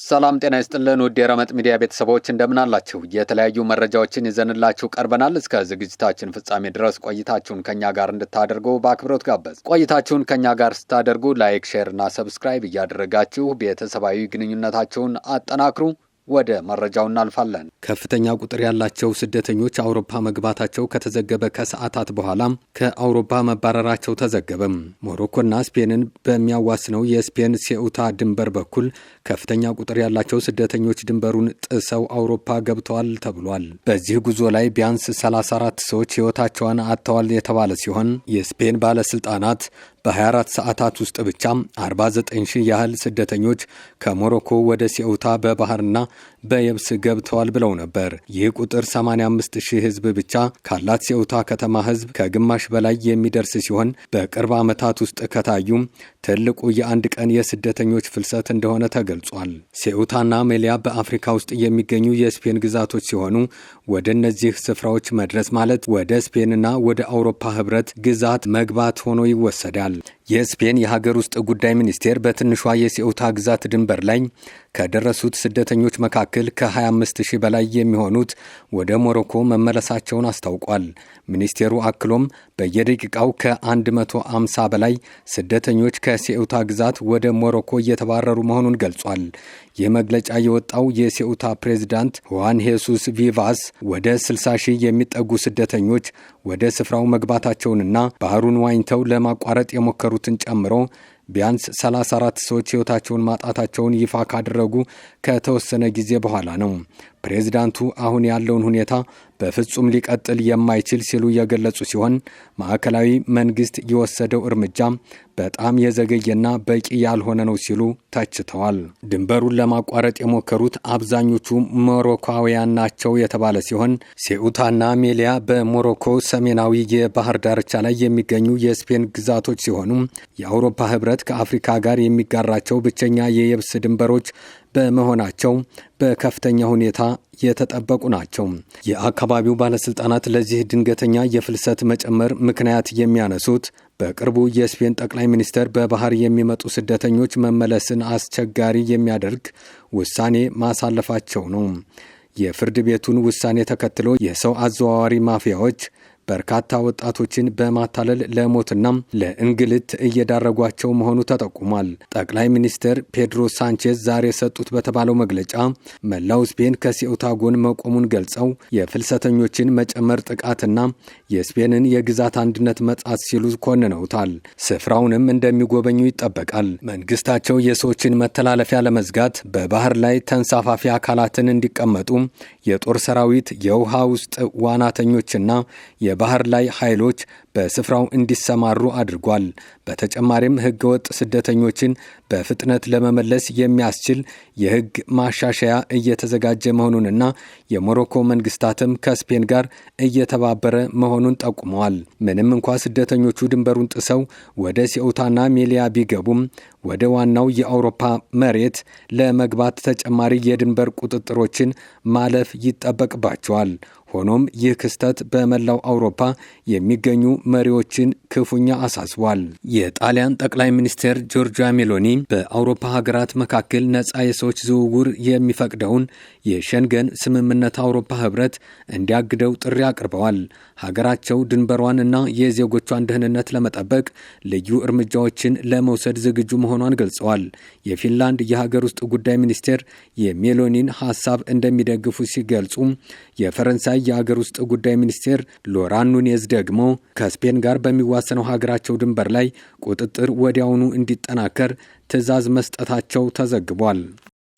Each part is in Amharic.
ሰላም ጤና ይስጥልን ውድ የረመጥ ሚዲያ ቤተሰቦች እንደምን አላችሁ? የተለያዩ መረጃዎችን ይዘንላችሁ ቀርበናል። እስከ ዝግጅታችን ፍጻሜ ድረስ ቆይታችሁን ከኛ ጋር እንድታደርጉ በአክብሮት ጋበዝ። ቆይታችሁን ከኛ ጋር ስታደርጉ ላይክ፣ ሼር እና ሰብስክራይብ እያደረጋችሁ ቤተሰባዊ ግንኙነታችሁን አጠናክሩ። ወደ መረጃው እናልፋለን። ከፍተኛ ቁጥር ያላቸው ስደተኞች አውሮፓ መግባታቸው ከተዘገበ ከሰዓታት በኋላ ከአውሮፓ መባረራቸው ተዘገበ። ሞሮኮና ስፔንን በሚያዋስነው የስፔን ሴኡታ ድንበር በኩል ከፍተኛ ቁጥር ያላቸው ስደተኞች ድንበሩን ጥሰው አውሮፓ ገብተዋል ተብሏል። በዚህ ጉዞ ላይ ቢያንስ 34 ሰዎች ሕይወታቸውን አጥተዋል የተባለ ሲሆን የስፔን ባለስልጣናት በ24 ሰዓታት ውስጥ ብቻ 49,000 ያህል ስደተኞች ከሞሮኮ ወደ ሴኡታ በባህርና በየብስ ገብተዋል ብለው ነበር። ይህ ቁጥር 85,000 ሕዝብ ብቻ ካላት ሴኡታ ከተማ ሕዝብ ከግማሽ በላይ የሚደርስ ሲሆን በቅርብ ዓመታት ውስጥ ከታዩ ትልቁ የአንድ ቀን የስደተኞች ፍልሰት እንደሆነ ተገልጿል። ሴኡታና ሜሊያ በአፍሪካ ውስጥ የሚገኙ የስፔን ግዛቶች ሲሆኑ ወደ እነዚህ ስፍራዎች መድረስ ማለት ወደ ስፔንና ወደ አውሮፓ ሕብረት ግዛት መግባት ሆኖ ይወሰዳል። የስፔን የሀገር ውስጥ ጉዳይ ሚኒስቴር በትንሿ የሴኡታ ግዛት ድንበር ላይ ከደረሱት ስደተኞች መካከል ከ25,000 በላይ የሚሆኑት ወደ ሞሮኮ መመለሳቸውን አስታውቋል። ሚኒስቴሩ አክሎም በየደቂቃው ከ150 በላይ ስደተኞች ከሴኡታ ግዛት ወደ ሞሮኮ እየተባረሩ መሆኑን ገልጿል። ይህ መግለጫ የወጣው የሴኡታ ፕሬዝዳንት ሁዋን ሄሱስ ቪቫስ ወደ 60,000 የሚጠጉ ስደተኞች ወደ ስፍራው መግባታቸውንና ባህሩን ዋኝተው ለማቋረጥ የሞከሩትን ጨምሮ ቢያንስ 34 ሰዎች ሕይወታቸውን ማጣታቸውን ይፋ ካደረጉ ከተወሰነ ጊዜ በኋላ ነው። ፕሬዝዳንቱ አሁን ያለውን ሁኔታ በፍጹም ሊቀጥል የማይችል ሲሉ የገለጹ ሲሆን ማዕከላዊ መንግስት የወሰደው እርምጃ በጣም የዘገየና በቂ ያልሆነ ነው ሲሉ ተችተዋል። ድንበሩን ለማቋረጥ የሞከሩት አብዛኞቹ ሞሮኮውያን ናቸው የተባለ ሲሆን ሴኡታና ሜሊያ በሞሮኮ ሰሜናዊ የባህር ዳርቻ ላይ የሚገኙ የስፔን ግዛቶች ሲሆኑ የአውሮፓ ሕብረት ከአፍሪካ ጋር የሚጋራቸው ብቸኛ የየብስ ድንበሮች በመሆናቸው በከፍተኛ ሁኔታ የተጠበቁ ናቸው። የአካባቢው ባለስልጣናት ለዚህ ድንገተኛ የፍልሰት መጨመር ምክንያት የሚያነሱት በቅርቡ የስፔን ጠቅላይ ሚኒስትር በባህር የሚመጡ ስደተኞች መመለስን አስቸጋሪ የሚያደርግ ውሳኔ ማሳለፋቸው ነው። የፍርድ ቤቱን ውሳኔ ተከትሎ የሰው አዘዋዋሪ ማፊያዎች በርካታ ወጣቶችን በማታለል ለሞትና ለእንግልት እየዳረጓቸው መሆኑ ተጠቁሟል። ጠቅላይ ሚኒስትር ፔድሮ ሳንቼዝ ዛሬ ሰጡት በተባለው መግለጫ መላው ስፔን ከሴኡታ ጎን መቆሙን ገልጸው የፍልሰተኞችን መጨመር ጥቃትና የስፔንን የግዛት አንድነት መጣስ ሲሉ ኮንነውታል። ስፍራውንም እንደሚጎበኙ ይጠበቃል። መንግስታቸው የሰዎችን መተላለፊያ ለመዝጋት በባህር ላይ ተንሳፋፊ አካላትን እንዲቀመጡ የጦር ሰራዊት፣ የውሃ ውስጥ ዋናተኞችና የባህር ላይ ኃይሎች በስፍራው እንዲሰማሩ አድርጓል። በተጨማሪም ህገወጥ ስደተኞችን በፍጥነት ለመመለስ የሚያስችል የህግ ማሻሻያ እየተዘጋጀ መሆኑንና የሞሮኮ መንግስታትም ከስፔን ጋር እየተባበረ መሆኑን ጠቁመዋል። ምንም እንኳ ስደተኞቹ ድንበሩን ጥሰው ወደ ሴኡታና ሜሊያ ቢገቡም ወደ ዋናው የአውሮፓ መሬት ለመግባት ተጨማሪ የድንበር ቁጥጥሮችን ማለፍ ይጠበቅባቸዋል። ሆኖም ይህ ክስተት በመላው አውሮፓ የሚገኙ መሪዎችን ክፉኛ አሳስቧል። የጣሊያን ጠቅላይ ሚኒስትር ጆርጂያ ሜሎኒ በአውሮፓ ሀገራት መካከል ነፃ የሰዎች ዝውውር የሚፈቅደውን የሸንገን ስምምነት አውሮፓ ህብረት እንዲያግደው ጥሪ አቅርበዋል። ሀገራቸው ድንበሯን እና የዜጎቿን ደህንነት ለመጠበቅ ልዩ እርምጃዎችን ለመውሰድ ዝግጁ መሆኗን ገልጸዋል። የፊንላንድ የሀገር ውስጥ ጉዳይ ሚኒስቴር የሜሎኒን ሀሳብ እንደሚደግፉ ሲገልጹ የፈረንሳይ የሀገር ውስጥ ጉዳይ ሚኒስቴር ሎራን ኑኔዝ ደግሞ ከስፔን ጋር በሚዋሰነው ሀገራቸው ድንበር ላይ ቁጥጥር ወዲያውኑ እንዲጠናከር ትዕዛዝ መስጠታቸው ተዘግቧል።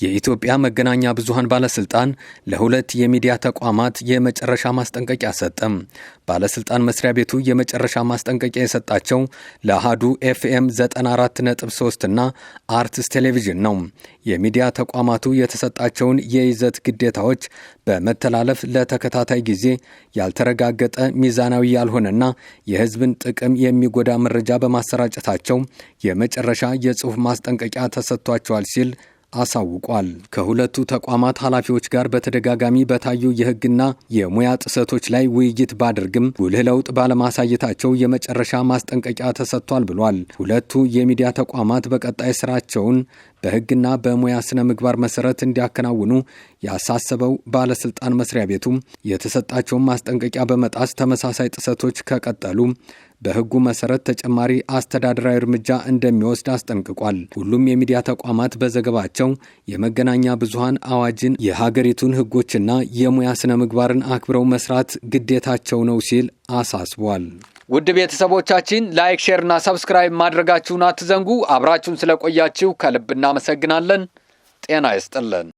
የኢትዮጵያ መገናኛ ብዙሃን ባለስልጣን ለሁለት የሚዲያ ተቋማት የመጨረሻ ማስጠንቀቂያ ሰጠም። ባለስልጣን መስሪያ ቤቱ የመጨረሻ ማስጠንቀቂያ የሰጣቸው ለአሃዱ ኤፍኤም 94.3 እና አርትስ ቴሌቪዥን ነው። የሚዲያ ተቋማቱ የተሰጣቸውን የይዘት ግዴታዎች በመተላለፍ ለተከታታይ ጊዜ ያልተረጋገጠ፣ ሚዛናዊ ያልሆነና የሕዝብን ጥቅም የሚጎዳ መረጃ በማሰራጨታቸው የመጨረሻ የጽሑፍ ማስጠንቀቂያ ተሰጥቷቸዋል ሲል አሳውቋል። ከሁለቱ ተቋማት ኃላፊዎች ጋር በተደጋጋሚ በታዩ የሕግና የሙያ ጥሰቶች ላይ ውይይት ባድርግም ጉልህ ለውጥ ባለማሳየታቸው የመጨረሻ ማስጠንቀቂያ ተሰጥቷል ብሏል። ሁለቱ የሚዲያ ተቋማት በቀጣይ ስራቸውን በሕግና በሙያ ስነ ምግባር መሰረት እንዲያከናውኑ ያሳሰበው ባለስልጣን መስሪያ ቤቱ የተሰጣቸውን ማስጠንቀቂያ በመጣስ ተመሳሳይ ጥሰቶች ከቀጠሉ በሕጉ መሰረት ተጨማሪ አስተዳደራዊ እርምጃ እንደሚወስድ አስጠንቅቋል። ሁሉም የሚዲያ ተቋማት በዘገባቸው የመገናኛ ብዙሃን አዋጅን፣ የሀገሪቱን ሕጎችና የሙያ ስነ ምግባርን አክብረው መስራት ግዴታቸው ነው ሲል አሳስቧል። ውድ ቤተሰቦቻችን ላይክ፣ ሼር እና ሰብስክራይብ ማድረጋችሁን አትዘንጉ። አብራችሁን ስለቆያችሁ ከልብ እናመሰግናለን። ጤና ይስጥልን።